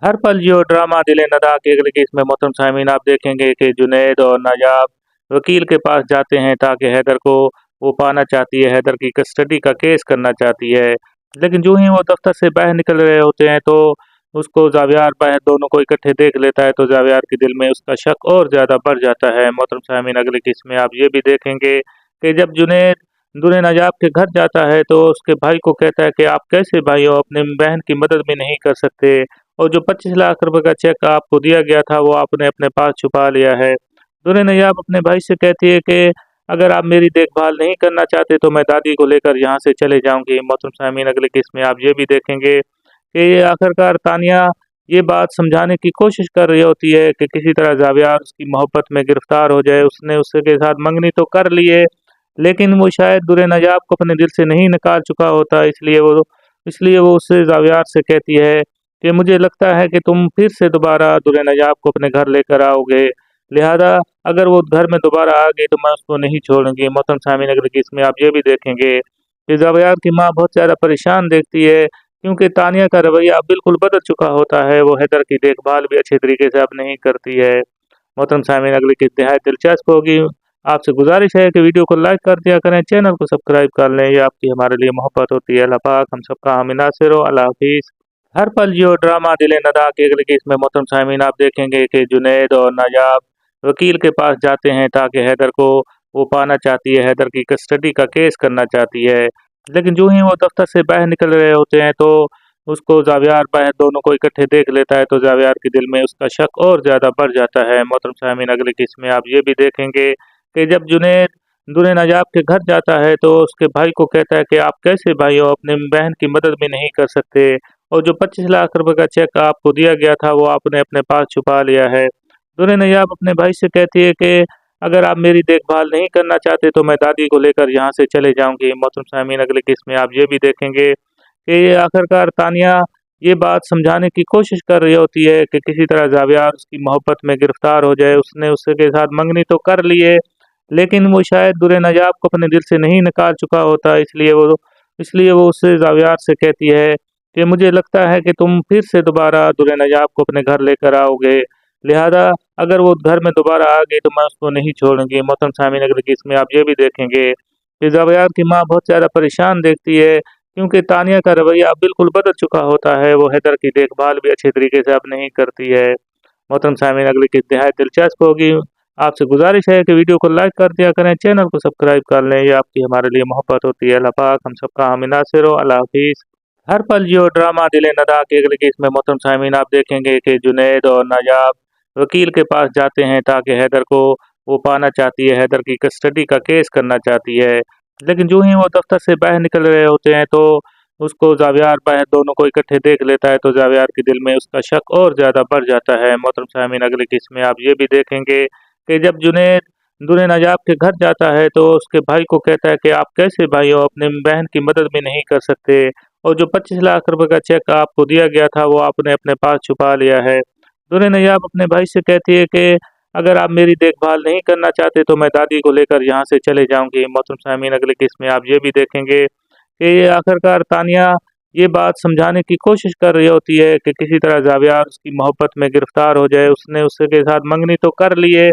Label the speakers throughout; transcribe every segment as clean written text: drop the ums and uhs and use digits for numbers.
Speaker 1: हर पल जो ड्रामा दिले नदा की अगली किस्त में मोहतरम सामीन आप देखेंगे कि जुनैद और नायाब वकील के पास जाते हैं ताकि हैदर को वो पाना चाहती है, हैदर की कस्टडी का केस करना चाहती है। लेकिन जो ही वो दफ्तर से बाहर निकल रहे होते हैं तो उसको जावियार बाहर दोनों को इकट्ठे देख लेता है, तो जावियार के दिल में उसका शक और ज़्यादा बढ़ जाता है। मोहतरम सामीन अगली किस्त में आप ये भी देखेंगे कि जब जुनैद दूल्हे नजाब के घर जाता है तो उसके भाई को कहता है कि आप कैसे भाई हो, अपने बहन की मदद भी नहीं कर सकते, और जो 25 लाख रुपए का चेक आपको दिया गया था वो आपने अपने पास छुपा लिया है। दूल्हे नजाब अपने भाई से कहती है कि अगर आप मेरी देखभाल नहीं करना चाहते तो मैं दादी को लेकर यहाँ से चले जाऊंगी। मोहतरम सामीन अगले किस्त में आप ये भी देखेंगे कि आखिरकार तानिया ये बात समझाने की कोशिश कर रही होती है कि किसी तरह जावियार उसकी मोहब्बत में गिरफ्तार हो जाए। उसने उसके साथ मंगनी तो कर ली है, लेकिन वो शायद दूल्हे नजाब को अपने दिल से नहीं निकाल चुका होता, इसलिए वो उससे जावियार से कहती है कि मुझे लगता है कि तुम फिर से दोबारा दूल्हे नजाब को अपने घर लेकर आओगे, लिहाजा अगर वो घर में दोबारा आ गई तो मैं उसको नहीं छोड़ूंगी। मोहतरम सामीन अगर कि इसमें आप ये भी देखेंगे कि जावियार की माँ बहुत ज़्यादा परेशान देखती है, क्योंकि तानिया का रवैया अब बिल्कुल बदल चुका होता है। वो हैदर की देखभाल भी अच्छे तरीके से अब नहीं करती है। मोहतरम सामीन अगली किस्त नहायत दिलचस्प होगी। आपसे गुजारिश है कि वीडियो को लाइक कर दिया करें, चैनल को सब्सक्राइब कर लें, ये आपकी हमारे लिए मोहब्बत होती है। अल्लाह पाक हम सबका हामी नासिर हो। अल्लाह हाफिज़। हर पल जो ड्रामा दिले नदा की अगली किस्त में मोहतरम सामीन आप देखेंगे कि जुनैद और नायाब वकील के पास जाते हैं ताकि हैदर को वो पाना चाहती है, हैदर की कस्टडी का केस करना चाहती है। लेकिन जो ही वो दफ्तर से बाहर निकल रहे होते हैं तो उसको जावियार बाहर दोनों को इकट्ठे देख लेता है, तो जावियार के दिल में उसका शक और ज़्यादा बढ़ जाता है। मोहतरम सामीन अगली किस्त में आप ये भी देखेंगे कि जब जुनैद दूल्हे नजाब के घर जाता है तो उसके भाई को कहता है कि आप कैसे भाई हो, अपने बहन की मदद भी नहीं कर सकते, और जो 25 लाख रुपए का चेक आपको दिया गया था वो आपने अपने पास छुपा लिया है। दूल्हे नजाब अपने भाई से कहती है कि अगर आप मेरी देखभाल नहीं करना चाहते तो मैं दादी को लेकर यहाँ से चले जाऊंगी। मोहतरम सामीन अगले किस्त में आप ये भी देखेंगे कि आखिरकार तानिया ये बात समझाने की कोशिश कर रही होती है कि किसी तरह जावियार उसकी मोहब्बत में गिरफ्तार हो जाए। उसने उसके साथ मंगनी तो कर ली है, लेकिन वो शायद दूल्हे नजाब को अपने दिल से नहीं निकाल चुका होता, इसलिए वो उससे जावियार से कहती है कि मुझे लगता है कि तुम फिर से दोबारा दूल्हे नजाब को अपने घर लेकर आओगे, लिहाजा अगर वो घर में दोबारा आ गई तो मैं उसको नहीं छोड़ूंगी। मोहतरम सामीन अगर कि इसमें आप ये भी देखेंगे कि जावियार की माँ बहुत ज़्यादा परेशान देखती है, क्योंकि तानिया का रवैया अब बिल्कुल बदल चुका होता है। वो हैदर की देखभाल भी अच्छे तरीके से अब नहीं करती है। मोहतरम सामीन अगली की नहायत दिलचस्प होगी। आपसे गुजारिश है कि वीडियो को लाइक कर दिया करें, चैनल को सब्सक्राइब कर लें, ये आपकी हमारे लिए मोहब्बत होती है। अल्लाह पाक हम सबका हामी नासिर हो। अल्लाह हाफिज़। हर पल जो ड्रामा दिले नदा की अगली किस्त में मोहतरम सामीन आप देखेंगे कि जुनैद और नायाब वकील के पास जाते हैं ताकि हैदर को वो पाना चाहती है, हैदर की कस्टडी का केस करना चाहती है। लेकिन जो ही वो दफ्तर से बाहर निकल रहे होते हैं तो उसको जावियार बाहर दोनों को इकट्ठे देख लेता है, तो जावियार के दिल में उसका शक और ज़्यादा बढ़ जाता है। मोहतरम सामीन अगली किस्त में आप ये भी देखेंगे कि जब जुनैद दूल्हे नजाब के घर जाता है तो उसके भाई को कहता है कि आप कैसे भाई हो, अपने बहन की मदद भी नहीं कर सकते, और जो 25 लाख रुपए का चेक आपको दिया गया था वो आपने अपने पास छुपा लिया है। दूल्हे नजाब अपने भाई से कहती है कि अगर आप मेरी देखभाल नहीं करना चाहते तो मैं दादी को लेकर यहाँ से चले जाऊंगी। मोहतरम सामीन अगली किस्त में आप ये भी देखेंगे कि आखिरकार तानिया ये बात समझाने की कोशिश कर रही होती है कि किसी तरह जावियार उसकी मोहब्बत में गिरफ्तार हो जाए। उसने उसके साथ मंगनी तो कर ली है,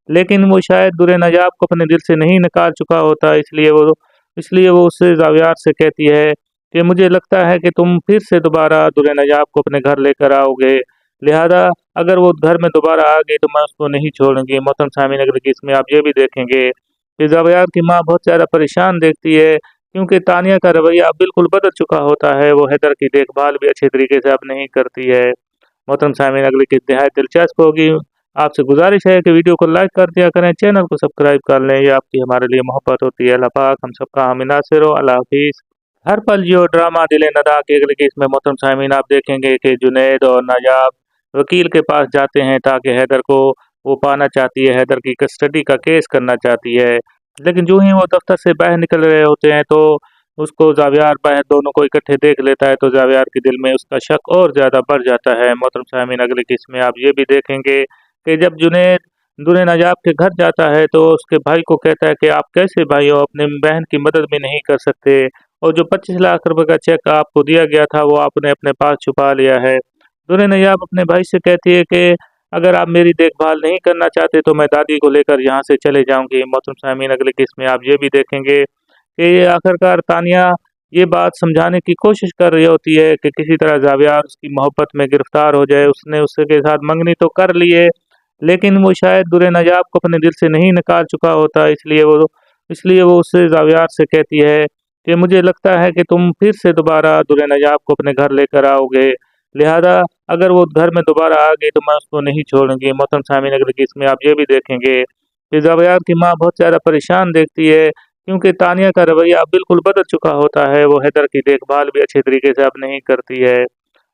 Speaker 1: लेकिन वो शायद दूल्हे नजाब को अपने दिल से नहीं निकाल चुका होता, इसलिए वो उससे जावियार से कहती है कि मुझे लगता है कि तुम फिर से दोबारा दूल्हे नजाब को अपने घर लेकर आओगे, लिहाजा अगर वो घर में दोबारा आ गई तो मैं उसको नहीं छोड़ूंगी। मोहतरम सामीन अगर कि इसमें आप ये भी देखेंगे कि जावियार की माँ बहुत ज़्यादा परेशान देखती है, क्योंकि तानिया का रवैया अब बिल्कुल बदल चुका होता है। वो हैदर की देखभाल भी अच्छे तरीके से अब नहीं करती है। मोहतरम सामीन अगली की नहायत दिलचस्प होगी। आपसे गुजारिश है कि वीडियो को लाइक कर दिया करें, चैनल को सब्सक्राइब कर लें, ये आपकी हमारे लिए मोहब्बत होती है। अल्लाह पाक हम सबका हामी नासिर हो। अल्लाह हाफिज़। हर पल जो ड्रामा दिले नदा की अगली किस्त में मोहतरम सामीन आप देखेंगे कि जुनैद और नायाब वकील के पास जाते हैं ताकि हैदर को वो पाना चाहती है, हैदर की कस्टडी का केस करना चाहती है। लेकिन जो ही वो दफ्तर से बाहर निकल रहे होते हैं तो उसको जावियार बाहर दोनों को इकट्ठे देख लेता है, तो जावियार के दिल में उसका शक और ज़्यादा बढ़ जाता है। मोहतरम सामीन अगली किस्त में आप ये भी देखेंगे कि जब जुनैद दूल्हे नजाब के घर जाता है तो उसके भाई को कहता है कि आप कैसे भाई हो, अपने बहन की मदद भी नहीं कर सकते, और जो 25 लाख रुपए का चेक आपको दिया गया था वो आपने अपने पास छुपा लिया है। दुर्रे नयाब अपने भाई से कहती है कि अगर आप मेरी देखभाल नहीं करना चाहते तो मैं दादी को लेकर यहाँ से चले जाऊँगी। मोहतरम सामीन, अगले किस्म में आप ये भी देखेंगे कि आखिरकार तानिया ये बात समझाने की कोशिश कर रही होती है कि किसी तरह ज़ावियार उसकी मोहब्बत में गिरफ्तार हो जाए। उसने उसके साथ मंगनी तो कर ली है, लेकिन वो शायद दुर्रे नयाब को अपने दिल से नहीं निकाल चुका होता, इसलिए वो उससे ज़ावियार से कहती है कि मुझे लगता है कि तुम फिर से दोबारा दुर्रे नयाब को अपने घर लेकर आओगे, लिहाजा अगर वो घर में दोबारा आ गई तो मैं उसको नहीं छोड़ूंगी। मोहतरम सामीन, अगर इसमें आप ये भी देखेंगे कि ज़ावियार की माँ बहुत ज़्यादा परेशान देखती है, क्योंकि तानिया का रवैया अब बिल्कुल बदल चुका होता है। वो हैदर की देखभाल भी अच्छे तरीके से अब नहीं करती है।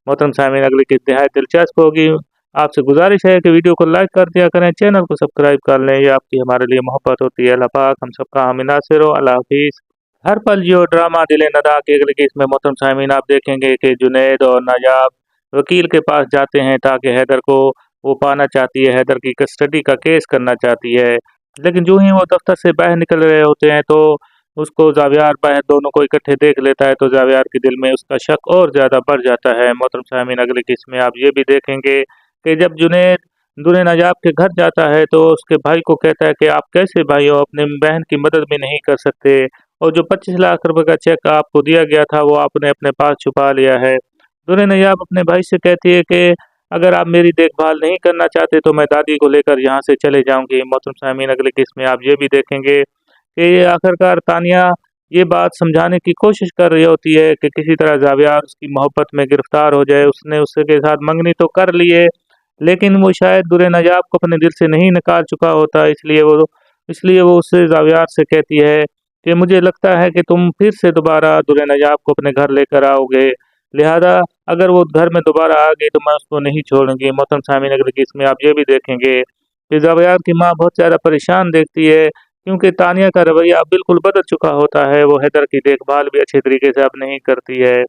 Speaker 1: मोहतरम सामीन, अगली की नहायत दिलचस्प होगी। आपसे गुजारिश है कि वीडियो को लाइक कर दिया करें, चैनल को सब्सक्राइब कर लें, ये आपकी हमारे लिए मोहब्बत होती है। अल्लाह पाक हम सबका हामी नासिर हो। अल्लाह हाफिज़। हर पल जियो ड्रामा दिले नदा के अगले केस में मोहतरम सामीन आप देखेंगे कि जुनैद और नायाब वकील के पास जाते हैं ताकि हैदर को वो पाना चाहती है, हैदर की कस्टडी का केस करना चाहती है। लेकिन जो ही वो दफ्तर से बाहर निकल रहे होते हैं तो उसको ज़ावियार बाहर दोनों को इकट्ठे देख लेता है, तो ज़ावियार के दिल में उसका शक और ज़्यादा बढ़ जाता है। मोहतरम सामीन, अगले किस्म में आप ये भी देखेंगे कि जब जुनैद दुर्रे नजाब के घर जाता है तो उसके भाई को कहता है कि आप कैसे भाई हो, अपने बहन की मदद भी नहीं कर सकते, और जो 25 लाख रुपए का चेक आपको दिया गया था वो आपने अपने पास छुपा लिया है। दुर्रे नजाब अपने भाई से कहती है कि अगर आप मेरी देखभाल नहीं करना चाहते तो मैं दादी को लेकर यहाँ से चले जाऊँगी। मोहतरम सामीन, अगले किस्म में आप ये भी देखेंगे कि आखिरकार तानिया ये बात समझाने की कोशिश कर रही होती है कि किसी तरह ज़ावियार उसकी मोहब्बत में गिरफ्तार हो जाए। उसने उसके साथ मंगनी तो कर ली है, लेकिन वो शायद दुर्रे नजाब को अपने दिल से नहीं निकाल चुका होता, इसलिए वो उससे ज़ावियार से कहती है कि मुझे लगता है कि तुम फिर से दोबारा दुर्रे नजाब को अपने घर लेकर आओगे, लिहाजा अगर वो घर में दोबारा आ गई तो मैं उसको नहीं छोड़ूंगी। मोहतरम सामीन, अगर इसमें आप ये भी देखेंगे कि ज़ावियार की माँ बहुत ज़्यादा परेशान देखती है, क्योंकि तानिया का रवैया अब बिल्कुल बदल चुका होता है। वो हैदर की देखभाल भी अच्छे तरीके से अब नहीं करती है।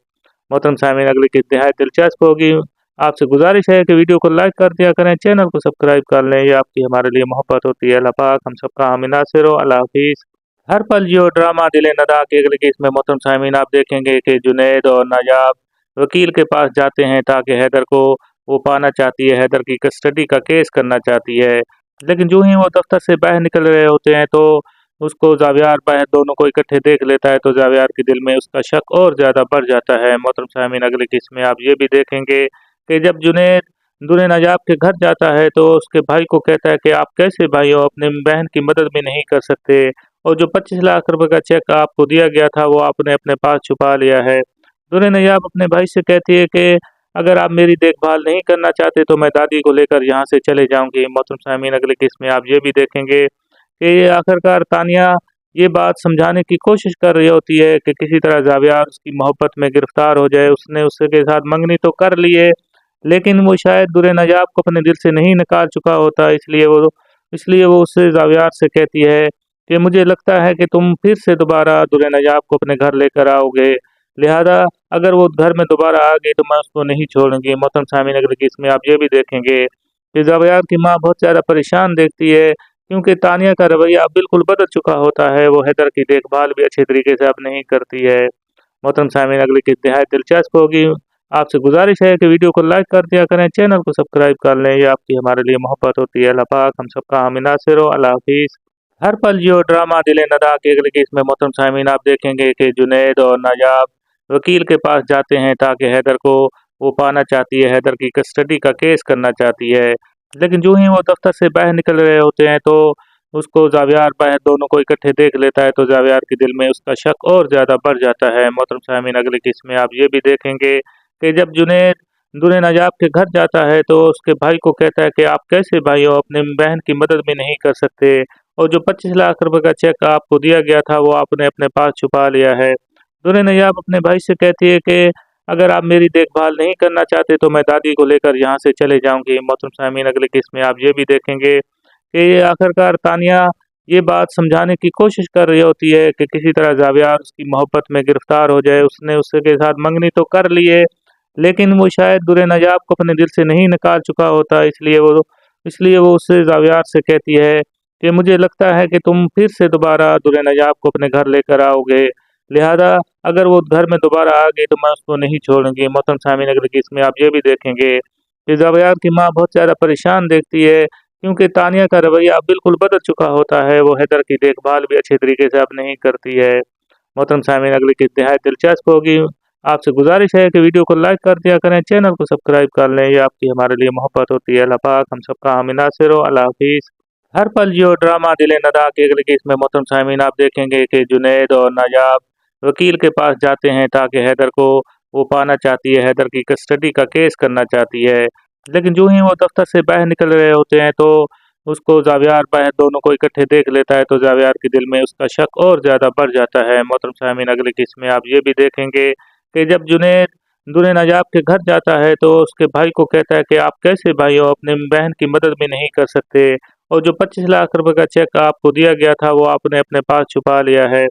Speaker 1: मोहतरम सामीन, अगली की नहायत दिलचस्प होगी। आपसे गुजारिश है कि वीडियो को लाइक कर दिया करें, चैनल को सब्सक्राइब कर लें, ये आपकी हमारे लिए मोहब्बत होती है। अल्लाह पाक हम सबका हामी नासिर हो। अल्लाह हाफिज़। हर पल जियो ड्रामा दिले नदा के अगले केस में मोहतरम सामीन आप देखेंगे कि जुनैद और नायाब वकील के पास जाते हैं ताकि हैदर को वो पाना चाहती है, हैदर की कस्टडी का केस करना चाहती है। लेकिन जो ही वो दफ्तर से बाहर निकल रहे होते हैं तो उसको ज़ावियार बाहर दोनों को इकट्ठे देख लेता है, तो ज़ावियार के दिल में उसका शक और ज़्यादा बढ़ जाता है। मोहतरम सामीन, अगले किस में आप ये भी देखेंगे कि जब जुनैद दुर्रे नजाब के घर जाता है तो उसके भाई को कहता है कि आप कैसे भाई हो, अपने बहन की मदद भी नहीं कर सकते, और जो 25 लाख रुपए का चेक आपको दिया गया था वो आपने अपने पास छुपा लिया है। दुर्रे नजाब अपने भाई से कहती है कि अगर आप मेरी देखभाल नहीं करना चाहते तो मैं दादी को लेकर यहाँ से चले जाऊँगी। मोहतरम सामीन, अगले किस में आप ये भी देखेंगे कि आखिरकार तानिया ये बात समझाने की कोशिश कर रही होती है कि किसी तरह ज़ावियार उसकी मोहब्बत में गिरफ्तार हो जाए। उसने उसके साथ मंगनी तो कर ली है, लेकिन वो शायद दुर्रे नजाब को अपने दिल से नहीं निकाल चुका होता, इसलिए वो उससे ज़ावियार से कहती है कि मुझे लगता है कि तुम फिर से दोबारा दुर्रे नजाब को अपने घर लेकर आओगे, लिहाजा अगर वो घर में दोबारा आ गई तो मैं उसको नहीं छोड़ूंगी। मोहतरम सामीन, अगर इसमें आप ये भी देखेंगे कि ज़ावियार की माँ बहुत ज़्यादा परेशान देखती है, क्योंकि तानिया का रवैया अब बिल्कुल बदल चुका होता है। वो हैदर की देखभाल भी अच्छे तरीके से अब नहीं करती है। मोहतरम सामीन, अगली की नहायत दिलचस्प होगी। आपसे गुजारिश है कि वीडियो को लाइक कर दिया करें, चैनल को सब्सक्राइब कर लें, ये आपकी हमारे लिए मोहब्बत होती है। अल्लाह पाक हम सबका हामी नासिर हो। अल्लाह हाफिज़। हर पल जियो ड्रामा दिले नदा के अगले केस में मोहतरम सामीन आप देखेंगे कि जुनैद और नायाब वकील के पास जाते हैं ताकि हैदर को वो पाना चाहती है, हैदर की कस्टडी का केस करना चाहती है। लेकिन जो ही वो दफ्तर से बाहर निकल रहे होते हैं तो उसको ज़ावियार बाहर दोनों को इकट्ठे देख लेता है, तो ज़ावियार के दिल में उसका शक और ज़्यादा बढ़ जाता है। मोहतरम सामीन, अगले किस में आप ये भी देखेंगे कि जब जुनैद दुर्रे नजाब के घर जाता है तो उसके भाई को कहता है कि आप कैसे भाई हो, अपने बहन की मदद भी नहीं कर सकते, और जो 25 लाख रुपए का चेक आपको दिया गया था वो आपने अपने पास छुपा लिया है। दुर्रे नजाब अपने भाई से कहती है कि अगर आप मेरी देखभाल नहीं करना चाहते तो मैं दादी को लेकर यहाँ से चले जाऊँगी। मोहतरम सामीन, अगले किस में आप ये भी देखेंगे कि आखिरकार तानिया ये बात समझाने की कोशिश कर रही होती है कि किसी तरह ज़ावियार उसकी मोहब्बत में गिरफ्तार हो जाए। उसने उसके साथ मंगनी तो कर ली है, लेकिन वो शायद दुर्रे नजाब को अपने दिल से नहीं निकाल चुका होता, इसलिए वो उससे ज़ावियार से कहती है कि मुझे लगता है कि तुम फिर से दोबारा दुर्रे नजाब को अपने घर लेकर आओगे, लिहाजा अगर वो घर में दोबारा आ गई तो मैं उसको नहीं छोड़ूंगी। मोहतरम सामीन, अगर इसमें आप ये भी देखेंगे कि ज़ावियार की माँ बहुत ज़्यादा परेशान देखती है क्योंकि तानिया का रवैया बिल्कुल बदल चुका होता है। वो हैदर की देखभाल भी अच्छे तरीके से अब नहीं करती है। मोहतरम सामीन, अगली किस्त नहायत दिलचस्प होगी। आपसे गुजारिश है कि वीडियो को लाइक कर दिया करें, चैनल को सब्सक्राइब कर लें। ये आपकी हमारे लिए मोहब्बत होती है। अल्लाह पाक हम सबका हामी नासिर हो। अल्लाह हाफिज़। हर पल जियो ड्रामा दिले नदा की अगली किस्त में मोहतरम सामीन आप देखेंगे कि जुनैद और नायाब वकील के पास जाते हैं ताकि हैदर को वो पाना चाहती है, हैदर की कस्टडी का केस करना चाहती है। लेकिन जो ही वो दफ्तर से बाहर निकल रहे होते हैं तो उसको ज़ावियार बाहर दोनों को इकट्ठे देख लेता है, तो ज़ावियार के दिल में उसका शक और ज़्यादा बढ़ जाता है। मोहतरम सामीन, अगली किस्त में आप ये भी देखेंगे कि जब जुनैद दूर नजाब के घर जाता है तो उसके भाई को कहता है कि आप कैसे भाई हो, अपने बहन की मदद भी नहीं कर सकते, और जो 25 लाख रुपए का चेक आपको दिया गया था वो आपने अपने पास छुपा लिया है।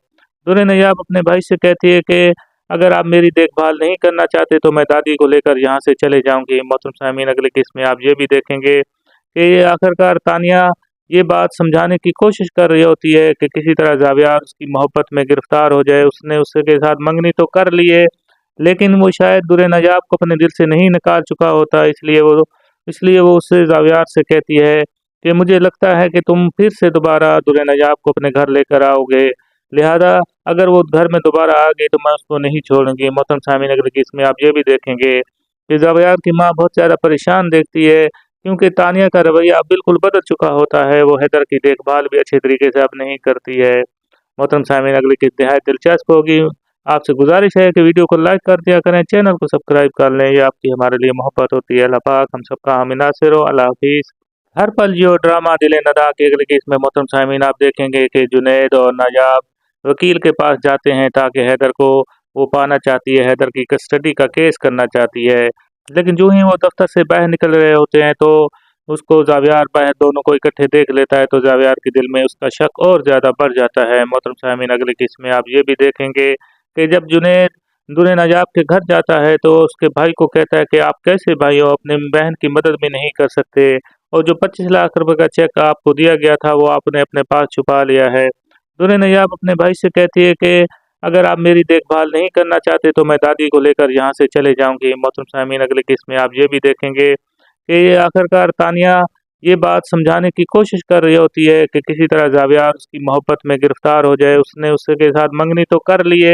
Speaker 1: दूर नजाब अपने भाई से कहती है कि अगर आप मेरी देखभाल नहीं करना चाहते तो मैं दादी को लेकर यहाँ से चले जाऊंगी। मोहतरम सामीन, अगली किस्त में आप ये भी देखेंगे कि आखिरकार तानिया ये बात समझाने की कोशिश कर रही होती है कि किसी तरह ज़ावियार उसकी मोहब्बत में गिरफ्तार हो जाए। उसने उसके साथ मंगनी तो कर ली है, लेकिन वो शायद दुर नजाब को अपने दिल से नहीं निकाल चुका होता, इसलिए वो उससे ज़ावियार से कहती है कि मुझे लगता है कि तुम फिर से दोबारा दुर नजाब को अपने घर लेकर आओगे, लिहाजा अगर वो घर में दोबारा आ गई तो मैं उसको नहीं छोड़ूंगी। मोहतरम सामीन, अगली किस्त में आप ये भी देखेंगे कि ज़ावियार की माँ बहुत ज़्यादा परेशान देखती है क्योंकि तानिया का रवैया बिल्कुल बदल चुका होता है। वो हैदर की देखभाल भी अच्छे तरीके से अब नहीं करती है। मोहतरम सामीन, अगली किस्त नहायत दिलचस्प होगी। आपसे गुजारिश है कि वीडियो को लाइक कर दिया करें, चैनल को सब्सक्राइब कर लें। ये आपकी हमारे लिए मोहब्बत होती है। अल्लाह पाक हम सबका हामी नासिर हो। अल्लाह हाफिज़। हर पल जियो ड्रामा दिले नदा की अगली किस्त में मोहतरम सामीन आप देखेंगे कि जुनैद और नायाब वकील के पास जाते हैं ताकि हैदर को वो पाना चाहती है, हैदर की कस्टडी का केस करना चाहती है। लेकिन जो ही वो दफ्तर से बाहर निकल रहे होते हैं तो उसको ज़ावियार बाहर दोनों को इकट्ठे देख लेता है, तो ज़ावियार के दिल में उसका शक और ज़्यादा बढ़ जाता है। मोहतरम सामीन, अगली किस्त में आप ये भी देखेंगे कि जब जुनैद दूर नजाब के घर जाता है तो उसके भाई को कहता है कि आप कैसे भाई हो, अपने बहन की मदद भी नहीं कर सकते, और जो 25 लाख रुपए का चेक आपको दिया गया था वो आपने अपने पास छुपा लिया है। दूर नजाब अपने भाई से कहती है कि अगर आप मेरी देखभाल नहीं करना चाहते तो मैं दादी को लेकर यहाँ से चले जाऊंगी। मोहतरम सामीन, अगली किस्त में आप ये भी देखेंगे कि आखिरकार तानिया ये बात समझाने की कोशिश कर रही होती है कि किसी तरह ज़ावियार उसकी मोहब्बत में गिरफ्तार हो जाए। उसने उसके साथ मंगनी तो कर ली है,